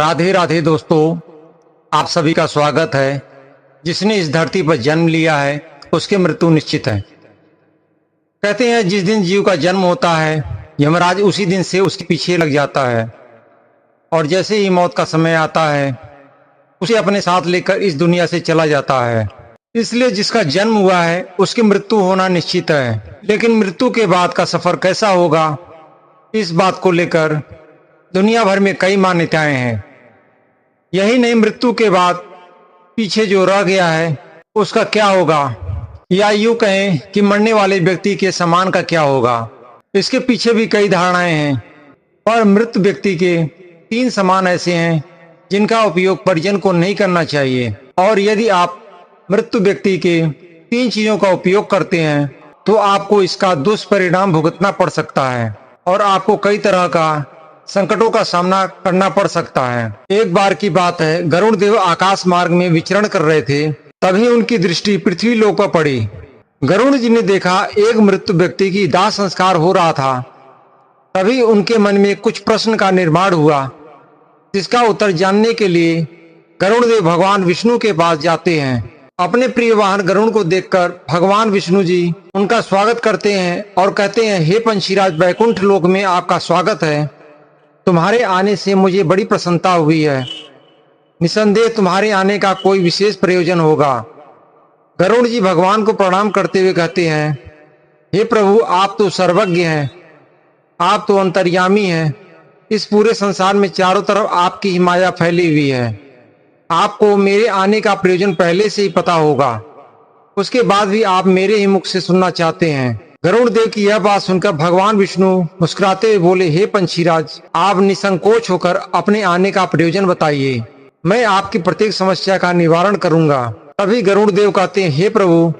राधे राधे दोस्तों, आप सभी का स्वागत है। जिसने इस धरती पर जन्म लिया है उसकी मृत्यु निश्चित है। कहते हैं जिस दिन जीव का जन्म होता है यमराज उसी दिन से उसके पीछे लग जाता है और जैसे ही मौत का समय आता है उसे अपने साथ लेकर इस दुनिया से चला जाता है। इसलिए जिसका जन्म हुआ है उसकी मृत्यु होना निश्चित है। लेकिन मृत्यु के बाद का सफर कैसा होगा, इस बात को लेकर दुनिया भर में कई मान्यताएं हैं। यही नहीं, मृत्यु के बाद पीछे जो रह गया है उसका क्या होगा, या यूं कहें कि मरने वाले व्यक्ति के समान का क्या होगा। इसके पीछे भी कई धारणाएं हैं। और मृत व्यक्ति के 3 समान ऐसे हैं जिनका उपयोग परिजन को नहीं करना चाहिए। और यदि आप मृत्यु व्यक्ति के 3 चीजों का उपयोग करते हैं तो आपको इसका दुष्परिणाम भुगतना पड़ सकता है और आपको कई तरह का संकटों का सामना करना पड़ सकता है। एक बार की बात है, गरुड़ देव आकाश मार्ग में विचरण कर रहे थे, तभी उनकी दृष्टि पृथ्वी लोक पर पड़ी। गरुड़ जी ने देखा एक मृत व्यक्ति की दाह संस्कार हो रहा था। तभी उनके मन में कुछ प्रश्न का निर्माण हुआ, जिसका उत्तर जानने के लिए गरुड़ देव भगवान विष्णु के पास जाते हैं। अपने प्रिय वाहन गरुड़ को देखकर भगवान विष्णु जी उनका स्वागत करते हैं और कहते हैं, हे पंछीराज, वैकुंठ लोक में आपका स्वागत है। तुम्हारे आने से मुझे बड़ी प्रसन्नता हुई है। निसंदेह तुम्हारे आने का कोई विशेष प्रयोजन होगा। गरुड़ जी भगवान को प्रणाम करते हुए कहते हैं, हे प्रभु, आप तो सर्वज्ञ हैं, आप तो अंतर्यामी हैं। इस पूरे संसार में चारों तरफ आपकी ही माया फैली हुई है। आपको मेरे आने का प्रयोजन पहले से ही पता होगा, उसके बाद भी आप मेरे ही मुख से सुनना चाहते हैं। गरुड़ देव की यह बात सुनकर भगवान विष्णु मुस्कुराते हुए बोले, हे पंछीराज, आप निसंकोच होकर अपने आने का प्रयोजन बताइए, मैं आपकी प्रत्येक समस्या का निवारण करूंगा। तभी गरुड़ देव कहते हैं, हे प्रभु,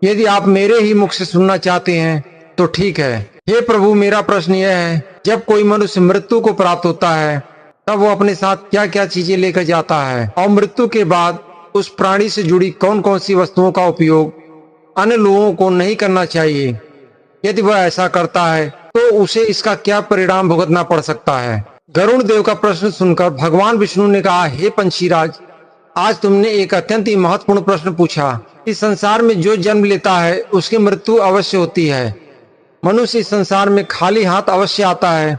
यदि आप मेरे ही मुख से सुनना चाहते हैं तो ठीक है। हे प्रभु, मेरा प्रश्न यह है, जब कोई मनुष्य मृत्यु को प्राप्त होता है तब वो अपने साथ क्या क्या चीजें लेकर जाता है, और मृत्यु के बाद उस प्राणी से जुड़ी कौन कौन सी वस्तुओं का उपयोग अन्य लोगों को नहीं करना चाहिए। यदि वह ऐसा करता है तो उसे इसका क्या परिणाम भुगतना पड़ सकता है। गरुड़ देव का प्रश्न सुनकर भगवान विष्णु ने कहा, हे पंछीराज, आज तुमने एक अत्यंत ही महत्वपूर्ण प्रश्न पूछा। इस संसार में जो जन्म लेता है उसकी मृत्यु अवश्य होती है। मनुष्य इस संसार में खाली हाथ अवश्य आता है,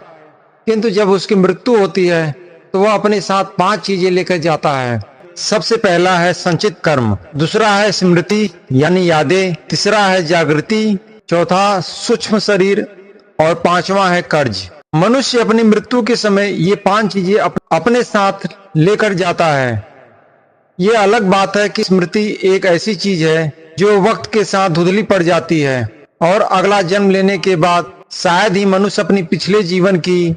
किंतु जब उसकी मृत्यु होती है तो वह अपने साथ 5 चीजें लेकर जाता है। सबसे पहला है संचित कर्म, दूसरा है स्मृति यानी यादें, तीसरा है जागृति, चौथा सूक्ष्म शरीर और 5वां है कर्ज। मनुष्य अपनी मृत्यु के समय ये 5 चीजें अपने साथ लेकर जाता है। ये अलग बात है कि स्मृति एक ऐसी चीज है जो वक्त के साथ धुंधली पड़ जाती है और अगला जन्म लेने के बाद शायद ही मनुष्य अपनी पिछले जीवन की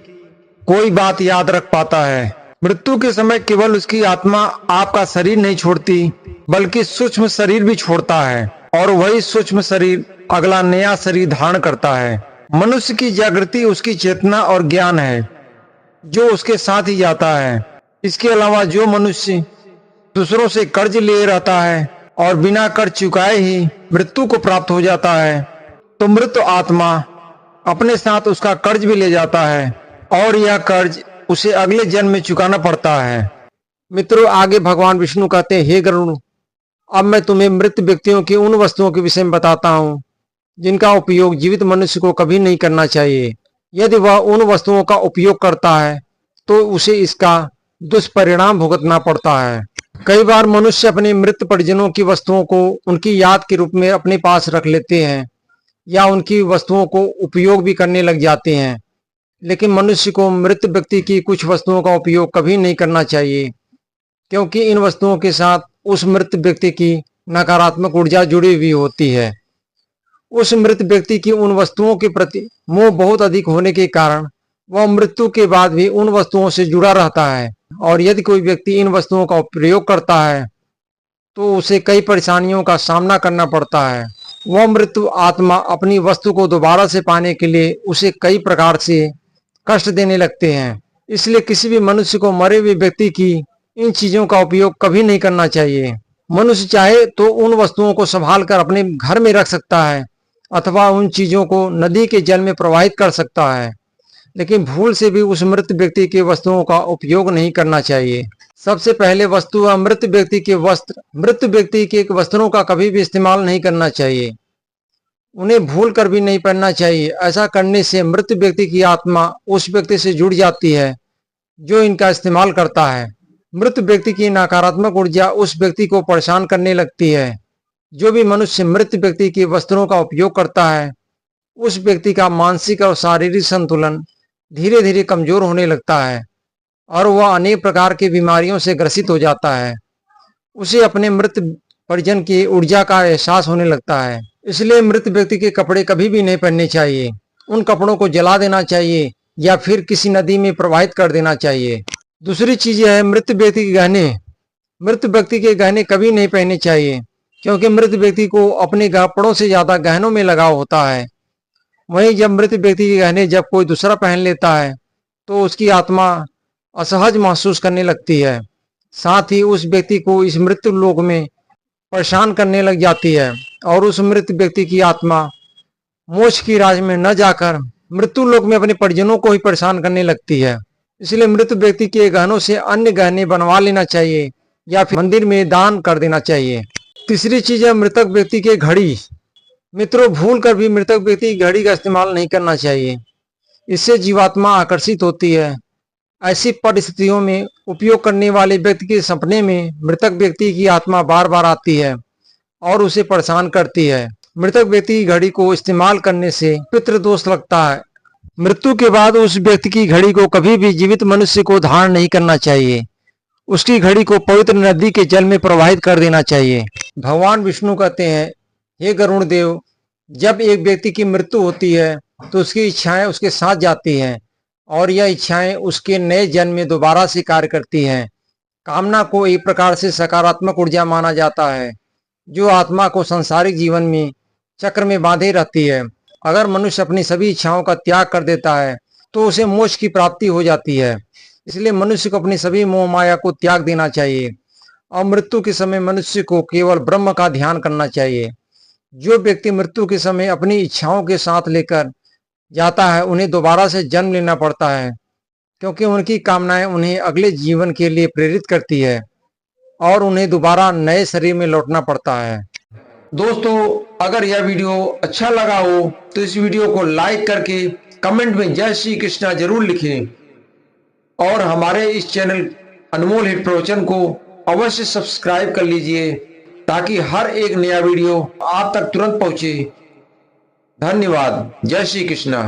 कोई बात याद रख पाता है। मृत्यु के समय केवल उसकी आत्मा आपका शरीर नहीं छोड़ती, बल्कि सूक्ष्म शरीर भी छोड़ता है और वही सूक्ष्म शरीर अगला नया शरीर धारण करता है। मनुष्य की जागृति उसकी चेतना और ज्ञान है जो उसके साथ ही जाता है। इसके अलावा जो मनुष्य दूसरों से कर्ज ले रहता है और बिना कर्ज चुकाए ही मृत्यु को प्राप्त हो जाता है, तो मृत आत्मा अपने साथ उसका कर्ज भी ले जाता है और यह कर्ज उसे अगले जन्म में चुकाना पड़ता है। मित्रों, आगे भगवान विष्णु कहते हैं, हे गरुड़, अब मैं तुम्हें मृत व्यक्तियों की उन वस्तुओं के विषय में बताता हूँ जिनका उपयोग जीवित मनुष्य को कभी नहीं करना चाहिए। यदि वह उन वस्तुओं का उपयोग करता है तो उसे इसका दुष्परिणाम भुगतना पड़ता है। कई बार मनुष्य अपने मृत परिजनों की वस्तुओं को उनकी याद के रूप में अपने पास रख लेते हैं या उनकी वस्तुओं को उपयोग भी करने लग जाते हैं। लेकिन मनुष्य को मृत व्यक्ति की कुछ वस्तुओं का उपयोग कभी नहीं करना चाहिए, क्योंकि इन वस्तुओं के साथ उस मृत व्यक्ति की नकारात्मक ऊर्जा जुड़ी हुई होती है। उस मृत व्यक्ति की उन वस्तुओं के प्रति मोह बहुत अधिक होने के कारण वह मृत्यु के बाद भी उन वस्तुओं से जुड़ा रहता है। और यदि कोई व्यक्ति इन वस्तुओं का प्रयोग करता है तो उसे कई परेशानियों का सामना करना पड़ता है। वह मृत्यु आत्मा अपनी वस्तु को दोबारा से पाने के लिए उसे कई प्रकार से कष्ट देने लगते हैं। इसलिए किसी भी मनुष्य को मरे हुए व्यक्ति की इन चीजों का उपयोग कभी नहीं करना चाहिए। मनुष्य चाहे तो उन वस्तुओं को संभाल कर अपने घर में रख सकता है अथवा उन चीजों को नदी के जल में प्रवाहित कर सकता है। लेकिन भूल से भी उस मृत व्यक्ति के वस्तुओं का उपयोग नहीं करना चाहिए। सबसे पहले वस्तु है मृत व्यक्ति के वस्त्र। मृत व्यक्ति के वस्त्रों का कभी भी इस्तेमाल नहीं करना चाहिए, उन्हें भूल कर भी नहीं पहनना चाहिए। ऐसा करने से मृत व्यक्ति की आत्मा उस व्यक्ति से जुड़ जाती है जो इनका इस्तेमाल करता है। मृत व्यक्ति की नकारात्मक ऊर्जा उस व्यक्ति को परेशान करने लगती है। जो भी मनुष्य मृत व्यक्ति के वस्त्रों का उपयोग करता है, उस व्यक्ति का मानसिक और शारीरिक संतुलन धीरे धीरे कमजोर होने लगता है और वह अनेक प्रकार की बीमारियों से ग्रसित हो जाता है। उसे अपने मृत परिजन की ऊर्जा का एहसास होने लगता है। इसलिए मृत व्यक्ति के कपड़े कभी भी नहीं पहनने चाहिए। उन कपड़ों को जला देना चाहिए या फिर किसी नदी में प्रवाहित कर देना चाहिए। दूसरी चीज है मृत व्यक्ति के गहने। मृत व्यक्ति के गहने कभी नहीं पहनने चाहिए, क्योंकि मृत व्यक्ति को अपने कपड़ों से ज्यादा गहनों में लगाव होता है। वहीं जब मृत व्यक्ति के गहने जब कोई दूसरा पहन लेता है तो उसकी आत्मा असहज महसूस करने लगती है, साथ ही उस व्यक्ति को इस मृत्यु लोक में परेशान करने लग जाती है और उस मृत व्यक्ति की आत्मा मोक्ष की राज में न जाकर मृत्यु लोक में अपने परिजनों को ही परेशान करने लगती है। इसलिए मृत व्यक्ति के गहनों से अन्य गहने बनवा लेना चाहिए या फिर मंदिर में दान कर देना चाहिए। तीसरी चीज है मृतक व्यक्ति के घड़ी। मित्रों, भूल कर भी मृतक व्यक्ति की घड़ी का इस्तेमाल नहीं करना चाहिए, इससे जीवात्मा आकर्षित होती है। ऐसी परिस्थितियों में उपयोग करने वाले व्यक्ति के सपने में मृतक व्यक्ति की आत्मा बार बार आती है और उसे परेशान करती है। मृतक व्यक्ति की घड़ी को इस्तेमाल करने से पितृदोष लगता है। मृत्यु के बाद उस व्यक्ति की घड़ी को कभी भी जीवित मनुष्य को धारण नहीं करना चाहिए। उसकी घड़ी को पवित्र नदी के जल में प्रवाहित कर देना चाहिए। भगवान विष्णु कहते हैं, हे गरुण देव, जब एक व्यक्ति की मृत्यु होती है तो उसकी इच्छाएं उसके साथ जाती हैं और यह इच्छाएं उसके नए जन्म में दोबारा से कार्य करती हैं। कामना को एक प्रकार से सकारात्मक ऊर्जा माना जाता है जो आत्मा को सांसारिक जीवन में चक्र में बांधे रहती है। अगर मनुष्य अपनी सभी इच्छाओं का त्याग कर देता है तो उसे मोक्ष की प्राप्ति हो जाती है। इसलिए मनुष्य को अपनी सभी मोह माया को त्याग देना चाहिए और मृत्यु के समय मनुष्य को केवल ब्रह्म का ध्यान करना चाहिए। जो व्यक्ति मृत्यु के समय अपनी इच्छाओं के साथ लेकर जाता है उन्हें दोबारा से जन्म लेना पड़ता है, क्योंकि उनकी कामनाएं उन्हें अगले जीवन के लिए प्रेरित करती है और उन्हें दोबारा नए शरीर में लौटना पड़ता है। दोस्तों, अगर यह वीडियो अच्छा लगा हो तो इस वीडियो को लाइक करके कमेंट में जय श्री कृष्णा जरूर लिखें और हमारे इस चैनल अनमोल हिट प्रवचन को अवश्य सब्सक्राइब कर लीजिए ताकि हर एक नया वीडियो आप तक तुरंत पहुंचे। धन्यवाद। जय श्री कृष्णा।